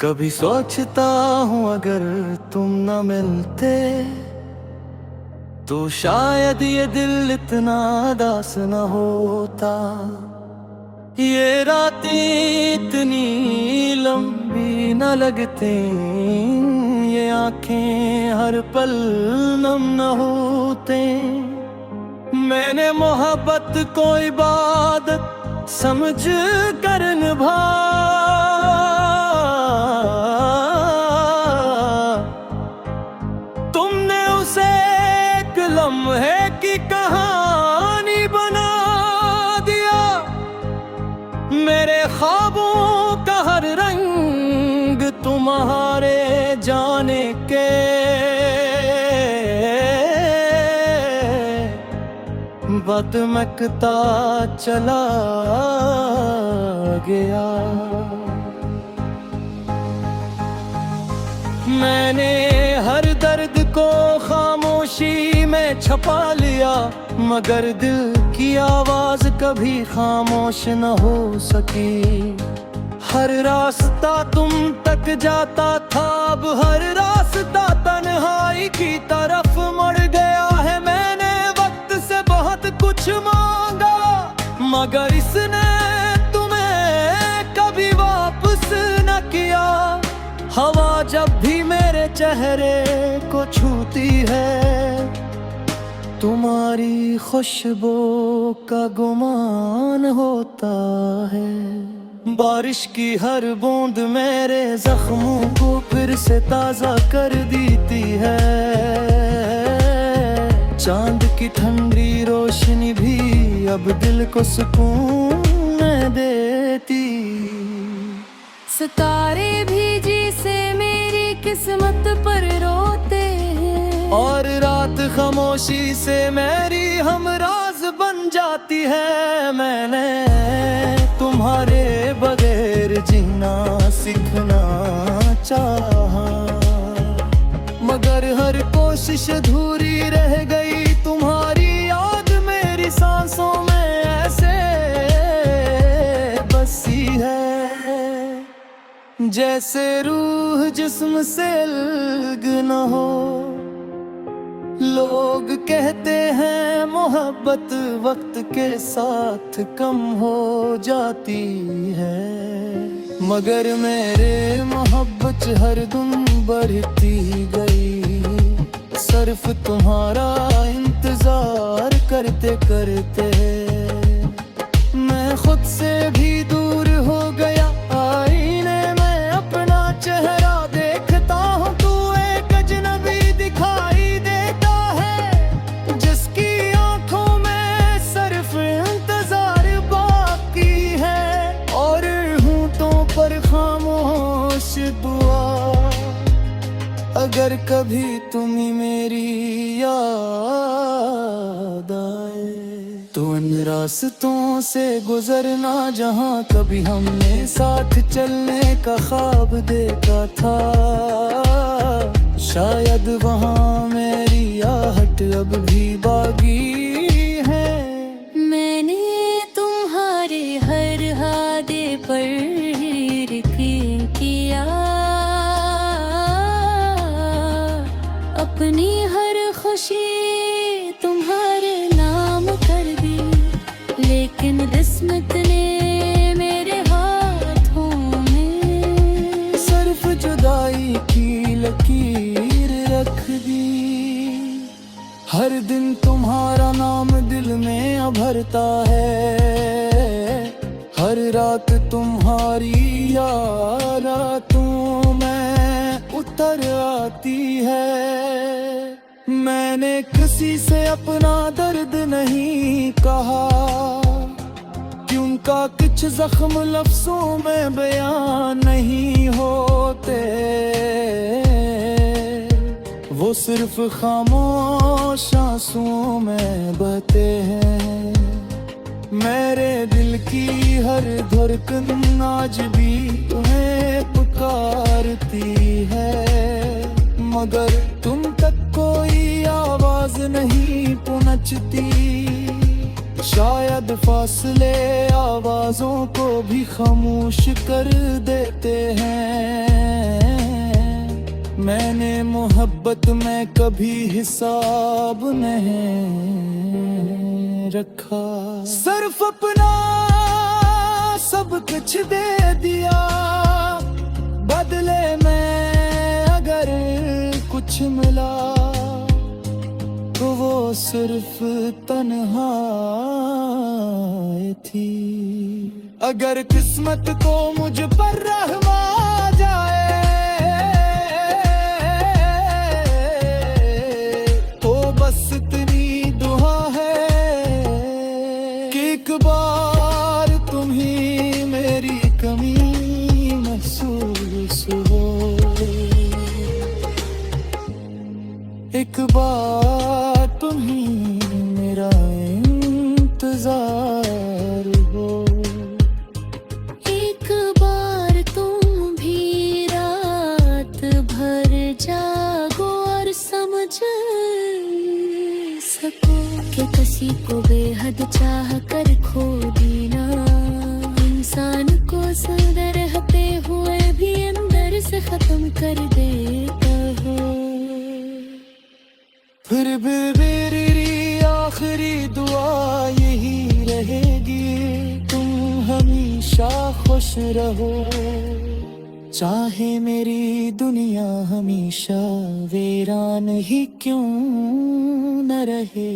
कभी सोचता हूँ अगर तुम न मिलते तो शायद ये दिल इतना दास न होता। ये रातें इतनी लंबी न लगती, ये आंखें हर पल नम न होते। मैंने मोहब्बत को इबादत समझ कर निभा, तुमने उसे एक लम्हे की कहानी बना दिया। मेरे ख्वाबों का हर रंग तुम्हारे जाने के बदमकता चला गया। मैंने हर दर्द को खामोशी में छुपा लिया, मगर दिल की आवाज कभी खामोश न हो सकी। हर रास्ता तुम तक जाता था, अब हर रास्ता तन्हाई की तरफ मुड़ गया है। मैंने वक्त से बहुत कुछ मांगा, मगर इसने तुम्हें कभी वापस न किया। हवा जब भी मेरे चेहरे को छूती है, तुम्हारी खुशबू का गुमान होता है। बारिश की हर बूंद मेरे जख्मों को फिर से ताजा कर देती है। चांद की ठंडी रोशनी भी अब दिल को सुकून देती। सितारे भी जिसे मेरी किस्मत पर रोते हैं, और रात खामोशी से मेरी हमराज बन जाती है। मैंने तुम्हारे बगैर जीना सीखना चाहा, मगर हर कोशिश अधूरी रह गई। तुम्हारी याद मेरी सांसों में ऐसे बसी है, जैसे रूह जिस्म से अलग न हो। लोग कहते हैं मोहब्बत वक्त के साथ कम हो जाती है, मगर मेरे मोहब्बत हर दिन बढ़ती गई। सिर्फ तुम्हारा इंतजार करते करते मैं खुद से भी दूर हो गया। आईने में अपना चेहरा देखता हूँ, तू एक अजनबी दिखाई देता है, जिसकी आंखों में सिर्फ इंतजार बाकी है, और होंठों पर खामोश दुआ। अगर कभी तुम्हें मेरी याद आए तो इन रास्तों से गुजरना जहाँ कभी हमने साथ चलने का ख्वाब देखा था। शायद वहाँ मेरी आहट अब भी बागी है। मैंने तुम्हारे हर हादे पर यकीन किया, अपनी हर खुशी तुम्हारे नाम कर दी। लेकिन किस्मत ने मेरे हाथों में सिर्फ जुदाई की लकीर रख दी। हर दिन तुम्हारा नाम दिल में उभरता है, हर रात तुम्हारी यादों में उतर आती है। मैंने किसी से अपना दर्द नहीं कहा, कि उनका कुछ जख्म लफ्जों में बयान नहीं होते। वो सिर्फ खामोश आंसुओं में बहते हैं। मेरे दिल की हर धड़कन आज भी तुम्हें पुकारती है, मगर तुम तक कोई आवाज नहीं पहुंचती। शायद बेफासले आवाजों को भी खामोश कर देते हैं। मैंने मोहब्बत में कभी हिसाब नहीं रखा, सिर्फ अपना सब कुछ दे दिया। बदले में अगर कुछ मिला तो वो सिर्फ तन्हाई थी। अगर किस्मत को मुझ पर रहम आ जाए तो बस इतनी दुआ है कि एक बार तुम ही मेरी कमी महसूस हो। एक बार तुम ही मेरा इंतजार हो। एक बार तुम भी रात भर जागो और समझ सको कि किसी को बेहद चाह कर खो देना इंसान को सुंदर रहते हुए भी अंदर से खत्म कर देता हो। फिर भी मेरी आखिरी दुआ यही रहेगी, तुम हमेशा खुश रहो। चाहे मेरी दुनिया हमेशा वीरान ही क्यों न रहे।